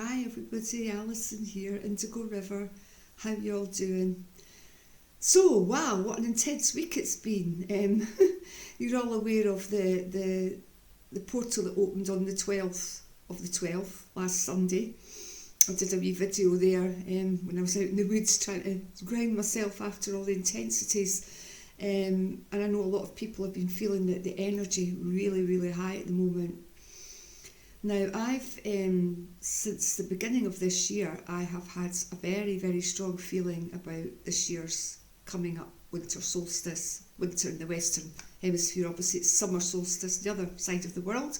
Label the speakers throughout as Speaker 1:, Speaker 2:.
Speaker 1: Hi everybody, Alison here, Indigo River. How you all doing? So, wow, what an intense week it's been. You're all aware of the portal that opened on the 12th of the 12th, last Sunday. I did a wee video there when I was out in the woods trying to ground myself after all the intensities. And I know a lot of people have been feeling that the energy really, really high at the moment. Now, I've, since the beginning of this year, I have had a very, very strong feeling about this year's coming up winter solstice, winter in the Western Hemisphere. Obviously, it's summer solstice, the other side of the world.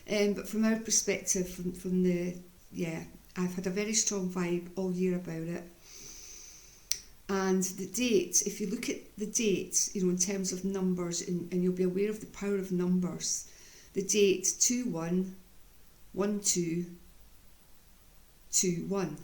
Speaker 1: But from our perspective, I've had a very strong vibe all year about it. And the date, if you look at the date, in terms of numbers, and you'll be aware of the power of numbers, the date 211221.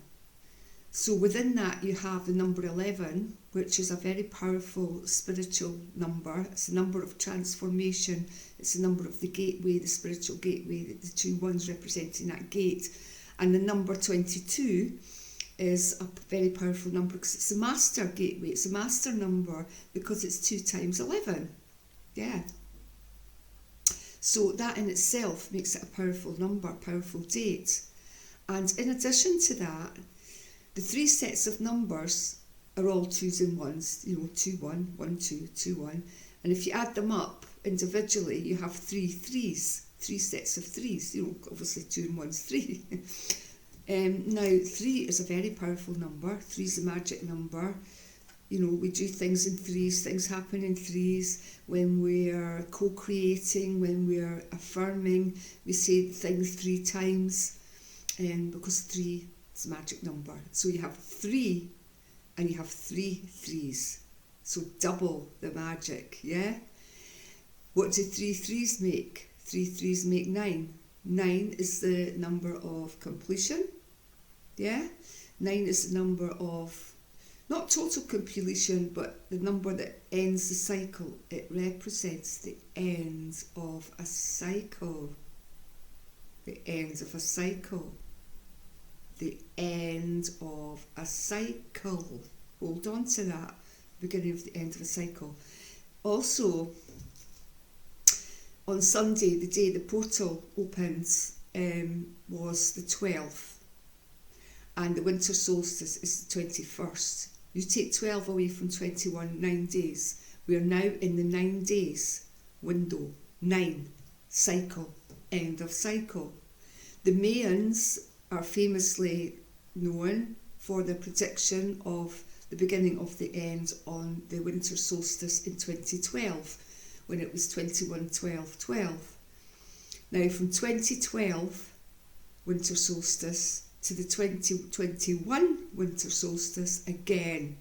Speaker 1: So within that you have the number 11, which is a very powerful spiritual number. It's a number of transformation. It's a number of the gateway, the spiritual gateway, the two ones representing that gate. And the number 22 is a very powerful number because it's a master gateway. It's a master number because it's 2 times 11. Yeah. So that in itself makes it a powerful number, a powerful date. And in addition to that, the 3 sets of numbers are all 2s and 1s, 2, 1, 1, 2, 2, 1. And if you add them up individually, you have 3 3s, 3 sets of 3s, obviously 2 and 1's 3. Now, 3 is a very powerful number. 3 is a magic number. We do things in 3s, things happen in 3s. When we're co-creating, when we're affirming, we say things 3 times, because 3 is a magic number. So you have 3 and you have 3 3s. So double the magic, yeah? What do 3 3s make? 3 3s make 9. 9 is the number of completion, yeah? 9 is the number of not total completion, but the number that ends the cycle. It represents the end of a cycle. The end of a cycle. The end of a cycle. Hold on to that. Beginning of the end of a cycle. Also, on Sunday, the day the portal opens, was the 12th. And the winter solstice is the 21st. You take 12 away from 21, 9 days. We are now in the 9 days window. 9, cycle, end of cycle. The Mayans are famously known for the prediction of the beginning of the end on the winter solstice in 2012, when it was 21-12-12. Now from 2012 winter solstice to the 2021 winter solstice, again,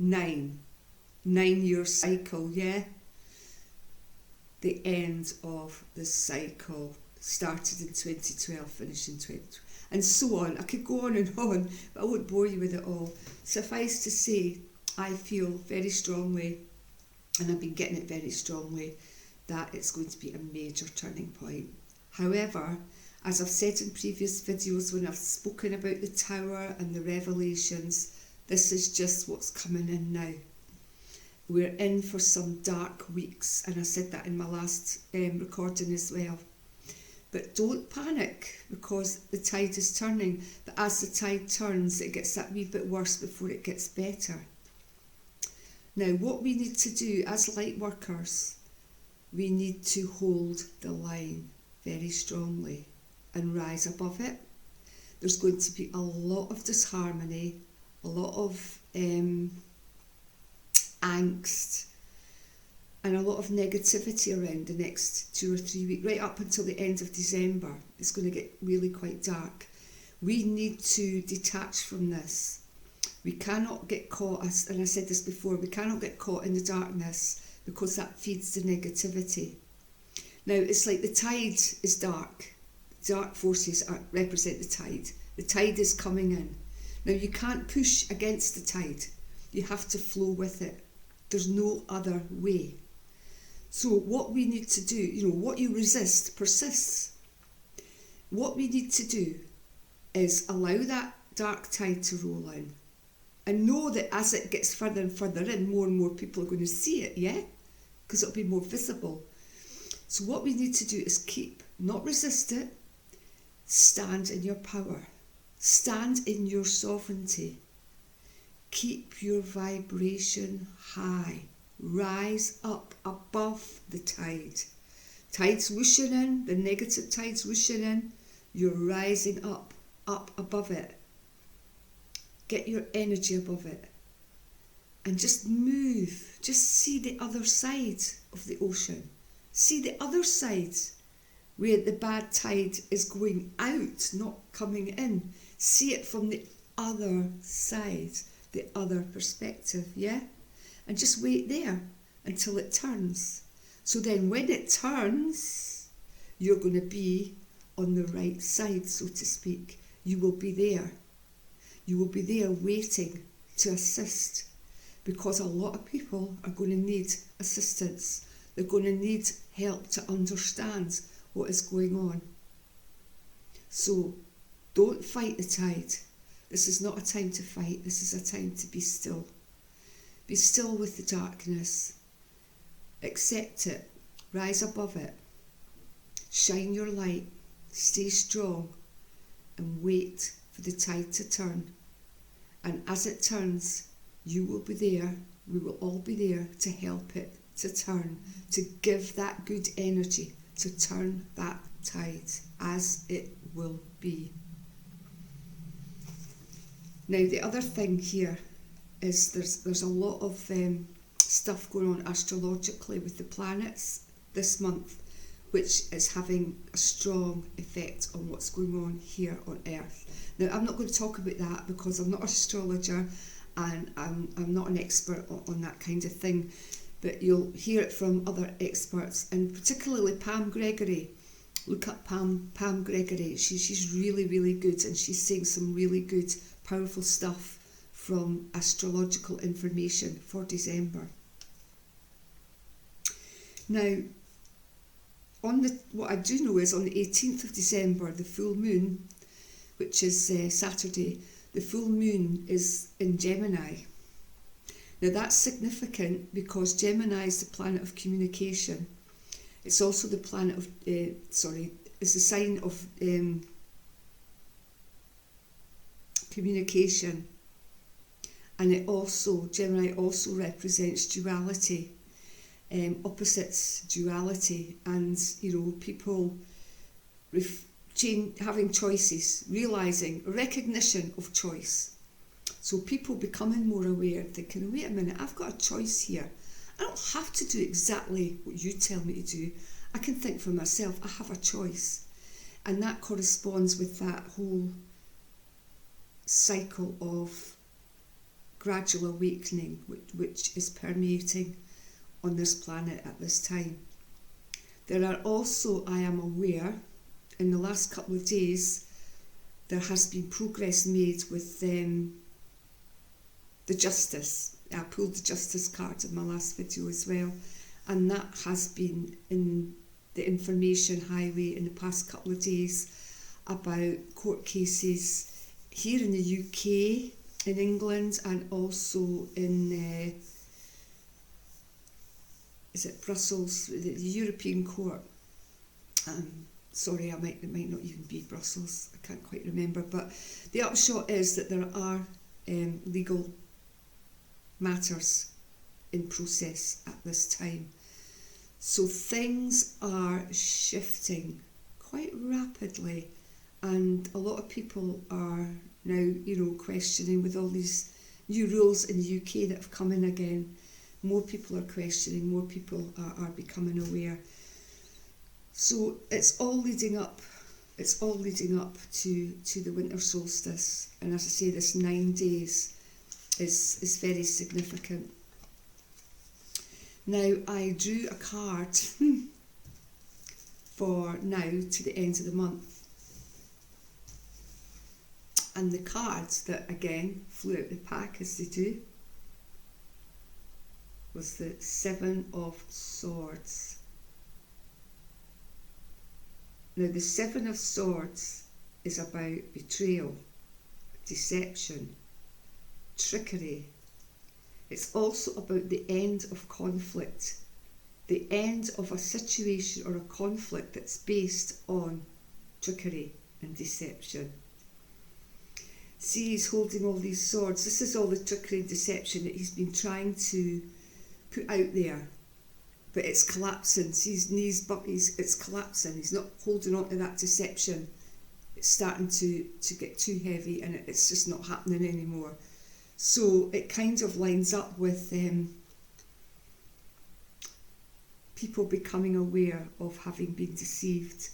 Speaker 1: 9-year cycle, yeah? The end of the cycle started in 2012, finished in 2012, and so on. I could go on and on, but I won't bore you with it all. Suffice to say, I feel very strongly, and I've been getting it very strongly, that it's going to be a major turning point. However, as I've said in previous videos when I've spoken about the tower and the revelations, this is just what's coming in now. We're in for some dark weeks, and I said that in my last recording as well. But don't panic, because the tide is turning. But as the tide turns, it gets that wee bit worse before it gets better. Now, what we need to do as light workers, we need to hold the line very strongly and rise above it. There's going to be a lot of disharmony, a lot of angst, and a lot of negativity around the next 2 or 3 weeks, right up until the end of December. It's going to get really quite dark. We need to detach from this. We cannot get caught, and I said this before, we cannot get caught in the darkness, because that feeds the negativity. Now, it's like the tide is dark. Dark forces represent the tide. The tide is coming in. Now, you can't push against the tide. You have to flow with it. There's no other way. So what we need to do, what you resist persists. What we need to do is allow that dark tide to roll in. And know that as it gets further and further in, more and more people are going to see it, yeah? Because it'll be more visible. So what we need to do is keep, not resist it, stand in your power. Stand in your sovereignty. Keep your vibration high. Rise up above the tide. Tide's whooshing in, the negative tide's whooshing in. You're rising up above it. Get your energy above it. And just move. Just see the other side of the ocean. See the other side where the bad tide is going out, not coming in. See it from the other side, the other perspective, yeah? And just wait there until it turns. So then when it turns, you're going to be on the right side, so to speak. You will be there. You will be there waiting to assist, because a lot of people are going to need assistance. They're going to need help to understand what is going on. So don't fight the tide. This is not a time to fight. This is a time to be still. Be still with the darkness. Accept it. Rise above it. Shine your light. Stay strong. And wait for the tide to turn. And as it turns, you will be there. We will all be there to help it to turn. To give that good energy. To turn that tide as it will be. Now the other thing here is there's a lot of stuff going on astrologically with the planets this month, which is having a strong effect on what's going on here on Earth. Now I'm not going to talk about that because I'm not an astrologer and I'm not an expert on that kind of thing, but you'll hear it from other experts, and particularly Pam Gregory. Look up Pam Gregory. She's really, really good, and she's saying some really good, powerful stuff from astrological information for December. Now, what I do know is on the 18th of December, the full moon, which is Saturday, the full moon is in Gemini. Now that's significant because Gemini is the planet of communication. It's also the planet of, it's the sign of communication. And Gemini also represents duality, opposites, duality, and people having choices, realising, recognition of choice. So people becoming more aware, thinking, wait a minute, I've got a choice here. I don't have to do exactly what you tell me to do. I can think for myself, I have a choice. And that corresponds with that whole cycle of gradual awakening which is permeating on this planet at this time. There are also, I am aware, in the last couple of days, there has been progress made with the Justice. I pulled the Justice card in my last video as well, and that has been in the information highway in the past couple of days about court cases here in the UK, in England, and also in is it Brussels, the European Court. Sorry, it might not even be Brussels, I can't quite remember, but the upshot is that there are legal matters in process at this time. So things are shifting quite rapidly, and a lot of people are now, questioning with all these new rules in the UK that have come in again. More people are questioning, more people are becoming aware. So it's all leading up to the winter solstice, and as I say, this 9 days is very significant. Now I drew a card for now to the end of the month, and the cards that again flew out the pack as they do was the 7 of Swords. Now the 7 of Swords is about betrayal, deception, trickery. It's also about the end of conflict, the end of a situation or a conflict that's based on trickery and deception. See, he's holding all these swords. This is all the trickery and deception that he's been trying to put out there. But it's collapsing. See his knees, it's collapsing. He's not holding on to that deception. It's starting to get too heavy, and it's just not happening anymore. So it kind of lines up with people becoming aware of having been deceived,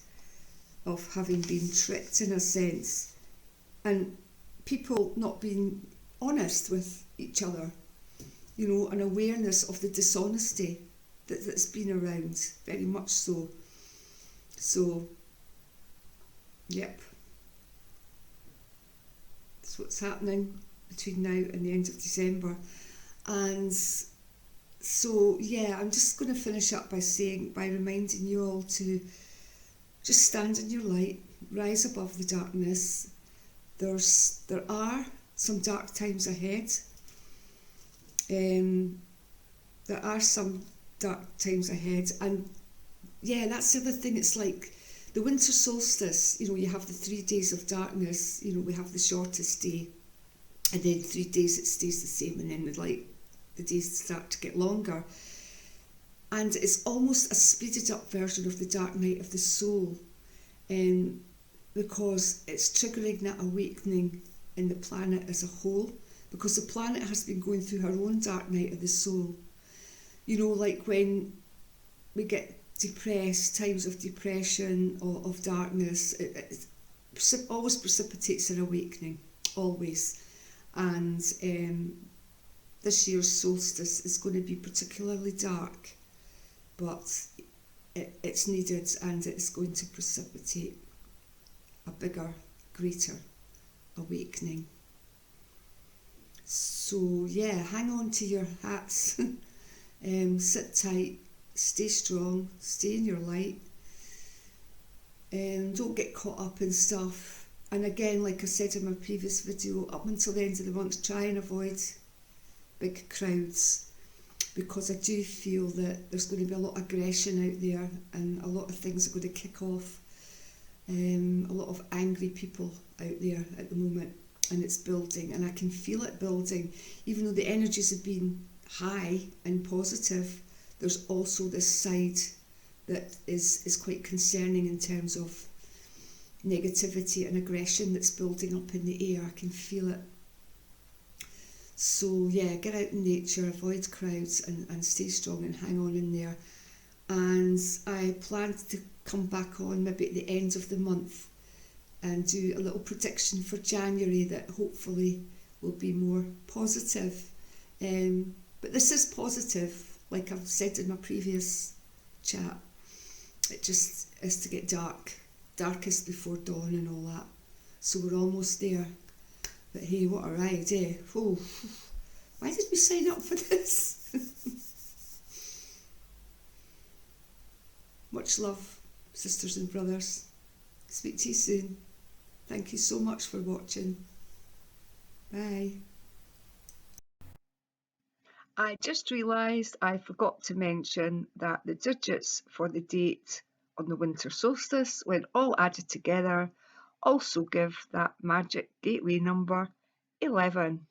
Speaker 1: of having been tricked in a sense, and people not being honest with each other, you know, an awareness of the dishonesty that's been around, very much so. So, yep, that's what's happening between now and the end of December. And so, yeah, I'm just going to finish up by reminding you all to just stand in your light, rise above the darkness. There are some dark times ahead. There are some dark times ahead, and yeah, that's the other thing. It's like the winter solstice, you know, you have the 3 days of darkness, you know, we have the shortest day, and then 3 days it stays the same, and then the days start to get longer, and it's almost a speeded up version of the dark night of the soul, because it's triggering that awakening in the planet as a whole, because the planet has been going through her own dark night of the soul. You know, like when we get depressed, times of depression or of darkness, it always precipitates an awakening, always. And this year's solstice is going to be particularly dark, but it's needed, and it's going to precipitate a bigger, greater awakening. So yeah, hang on to your hats, sit tight, stay strong, stay in your light, don't get caught up in stuff. And again, like I said in my previous video, up until the end of the month, try and avoid big crowds, because I do feel that there's going to be a lot of aggression out there, and a lot of things are going to kick off. A lot of angry people out there at the moment, and it's building, and I can feel it building. Even though the energies have been high and positive, there's also this side that is quite concerning in terms of negativity and aggression that's building up in the air. I can feel it. So yeah, get out in nature, avoid crowds, and stay strong and hang on in there. And I plan to come back on maybe at the end of the month and do a little prediction for January that hopefully will be more positive. But this is positive, like I've said in my previous chat. It just is to get dark, darkest before dawn and all that. So we're almost there. But hey, what a ride, eh? Oh, why did we sign up for this? Much love, sisters and brothers. Speak to you soon. Thank you so much for watching. Bye. I just realised I forgot to mention that the digits for the date on the winter solstice, when all added together, also give that magic gateway number 11.